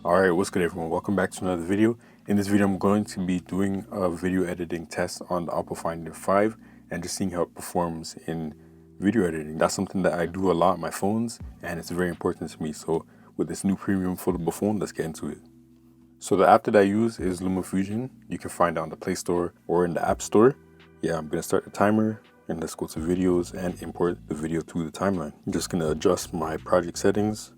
Alright, what's good everyone? Welcome back to another video. In this video I'm going to be doing a video editing test on the Oppo Find 5 and just seeing how it performs in video editing. That's something that I do a lot on my phones and it's very important to me. So with this new premium foldable phone, let's get into it. So the app that I use is LumaFusion. You can find it on the Play Store or in the App Store. Yeah, I'm going to start the timer and let's go to videos and import the video to the timeline. I'm just going to adjust my project settings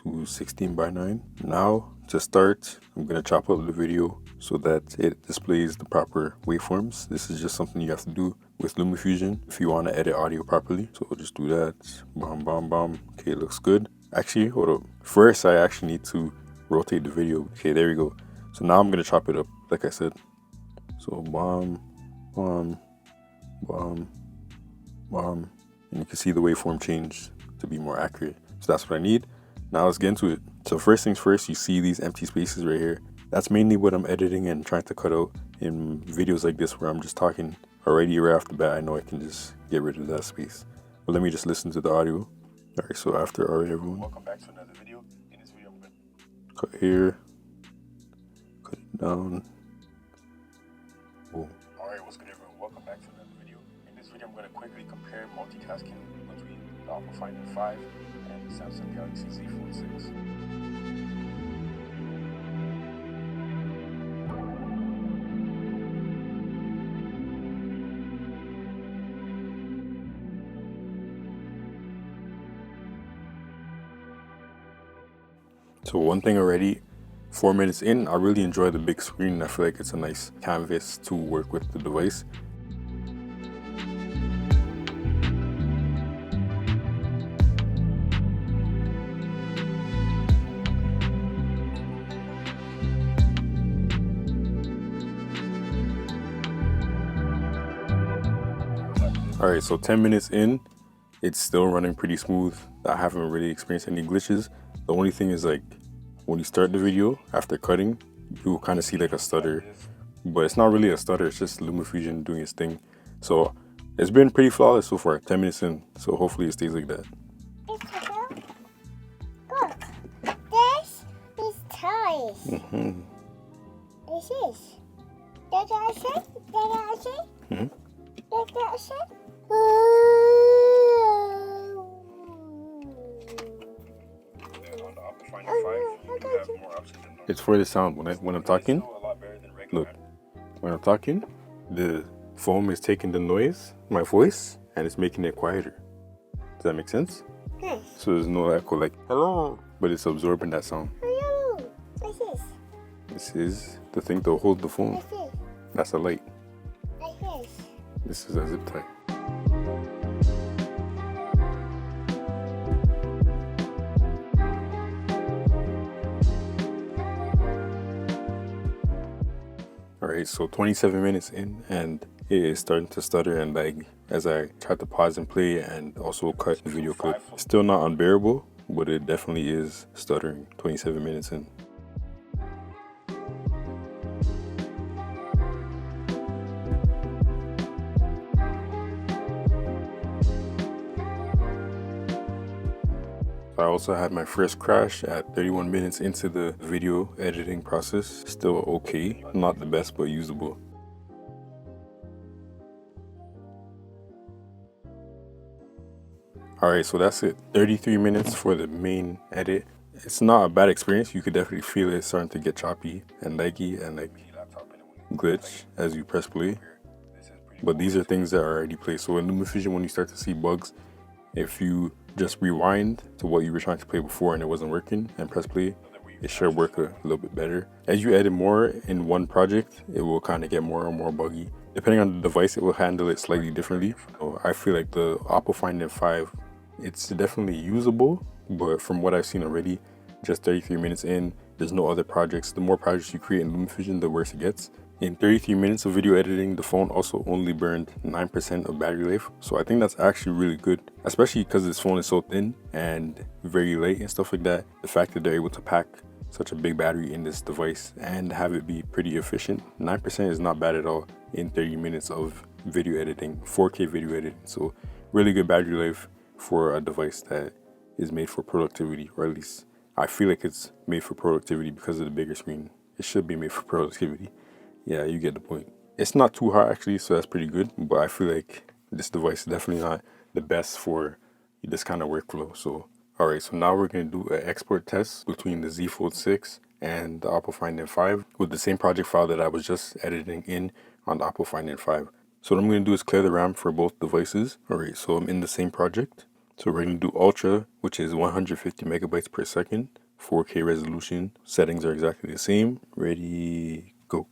to 16:9. Now to start, I'm going to chop up the video so that it displays the proper waveforms. This is just something you have to do with LumaFusion if you want to edit audio properly. So we'll just do that. Bam, bam, bam. Okay, it looks good. Actually, hold up. First, I actually need to rotate the video. Okay, there we go. So now I'm going to chop it up, like I said. So bam, bam, bam, bam. And you can see the waveform change to be more accurate. So that's what I need. Now let's get into it. So first things first, you see these empty spaces right here. That's mainly what I'm editing and trying to cut out in videos like this where I'm just talking already right off the bat. I know I can just get rid of that space. But let me just listen to the audio. Alright, so after alright everyone. Welcome back to another video. In this video I'm going to cut here, cut it down. Boom. Alright, what's good everyone? Welcome back to another video. In this video I'm going to quickly compare multitasking between the Oppo Find 5 and the Samsung Galaxy Z Fold 6. So one thing already, 4 minutes in, I really enjoy the big screen. I feel like it's a nice canvas to work with the device. Alright, so 10 minutes in, it's still running pretty smooth. I haven't really experienced any glitches. The only thing is like when you start the video after cutting, you will kind of see like a stutter, but it's not really a stutter, it's just LumaFusion doing its thing. So it's been pretty flawless so far, 10 minutes in, so hopefully it stays like that. Look, this is toys. This is. Did I say? Did I say? Did I say? It's for the sound. When I'm talking, look, when I'm talking, the foam is taking the noise, my voice, and it's making it quieter. Does that make sense? So there's no echo like hello, but it's absorbing that sound. Hello. What's this? This is the thing to hold the phone. What's this? That's a light. What's this? This is a zip tie. Alright, so 27 minutes in and it is starting to stutter and lag as I try to pause and play and also cut the video clip. Still not unbearable, but it definitely is stuttering 27 minutes in. I also had my first crash at 31 minutes into the video editing process. Still okay, not the best, but usable. Alright, so that's it. 33 minutes for the main edit. It's not a bad experience. You could definitely feel it starting to get choppy and laggy and like glitch as you press play. But these are things that are already played. So in LumaFusion, when you start to see bugs, if you just rewind to what you were trying to play before and it wasn't working and press play, it should work a little bit better. As you edit more in one project, it will kind of get more and more buggy. Depending on the device, it will handle it slightly differently. So I feel like the Oppo Find 5, it's definitely usable, but from what I've seen already, just 33 minutes in, there's no other projects. The more projects you create in LumaFusion, the worse it gets. In 33 minutes of video editing, the phone also only burned 9% of battery life. So I think that's actually really good, especially because this phone is so thin and very light and stuff like that. The fact that they're able to pack such a big battery in this device and have it be pretty efficient, 9% is not bad at all in 30 minutes of video editing, 4K video editing. So really good battery life for a device that is made for productivity, or at least I feel like it's made for productivity because of the bigger screen. It should be made for productivity. Yeah, you get the point. It's not too hot actually, so that's pretty good. But I feel like this device is definitely not the best for this kind of workflow. So, alright, so now we're going to do an export test between the Z Fold 6 and the Oppo Find N5 with the same project file that I was just editing in on the Oppo Find N5. So what I'm going to do is clear the RAM for both devices. Alright, so I'm in the same project. So we're going to do Ultra, which is 150 megabytes per second, 4K resolution. Settings are exactly the same. Ready, go.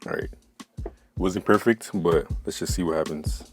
Alright. Wasn't perfect, but let's just see what happens.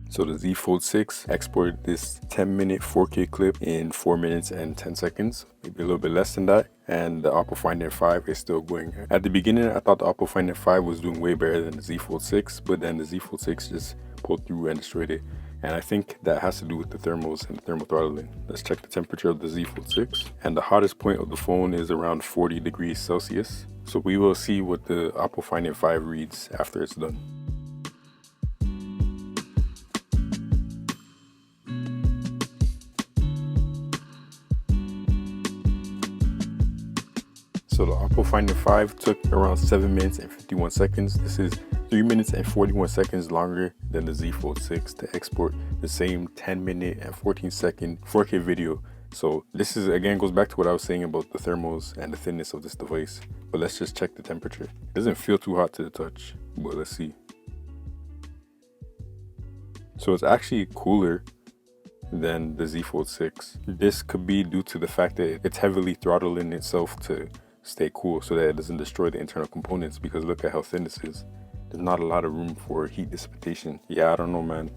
So the Z Fold 6 exported this 10-minute 4K clip in 4 minutes and 10 seconds, maybe a little bit less than that. And the Oppo Find N5 is still going. At the beginning, I thought the Oppo Find N5 was doing way better than the Z Fold 6, but then the Z Fold 6 just pulled through and destroyed it. And I think that has to do with the thermals and the thermal throttling. Let's check the temperature of the Z Fold 6. And the hottest point of the phone is around 40 degrees Celsius. So we will see what the Oppo Find N5 reads after it's done. So the Oppo Find N5 took around 7 minutes and 51 seconds. This is 3 minutes and 41 seconds longer than the Z Fold 6 to export the same 10-minute and 14-second 4K video. So this is, again, goes back to what I was saying about the thermals and the thinness of this device. But let's just check the temperature. It doesn't feel too hot to the touch, but let's see. So it's actually cooler than the Z Fold 6. This could be due to the fact that it's heavily throttling itself to stay cool so that it doesn't destroy the internal components, because look at how thin this is. There's not a lot of room for heat dissipation. Yeah, I don't know, man.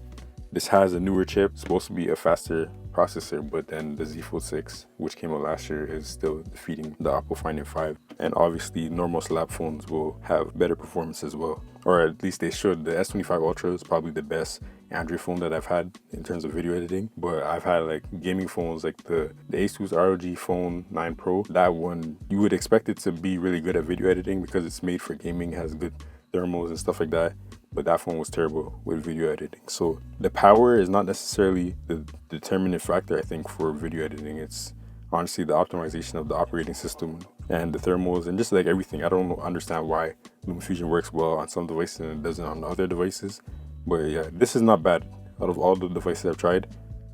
This has a newer chip, supposed to be a faster processor, but then the Z Fold 6, which came out last year, is still defeating the Oppo Find N5. And obviously normal slab phones will have better performance as well, or at least they should. The S25 Ultra is probably the best Android phone that I've had in terms of video editing, but I've had like gaming phones like the Asus ROG Phone 9 Pro. That one, you would expect it to be really good at video editing because it's made for gaming, has good thermals and stuff like that, but that phone was terrible with video editing. So the power is not necessarily the determinant factor, I think, for video editing. It's honestly the optimization of the operating system and the thermals and just like everything. I don't understand why LumaFusion works well on some devices and it doesn't on other devices. But yeah, this is not bad. Out of all the devices I've tried,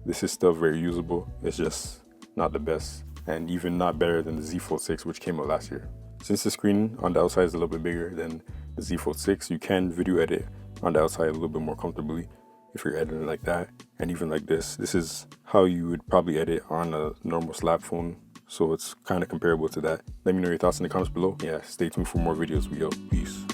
this is still very usable. It's just not the best, and even not better than the Z Fold 6, which came out last year. Since the screen on the outside is a little bit bigger than the Z Fold 6, you can video edit on the outside a little bit more comfortably if you're editing like that. And even like this. This is how you would probably edit on a normal slab phone. So it's kind of comparable to that. Let me know your thoughts in the comments below. Yeah, stay tuned for more videos. We out. Peace.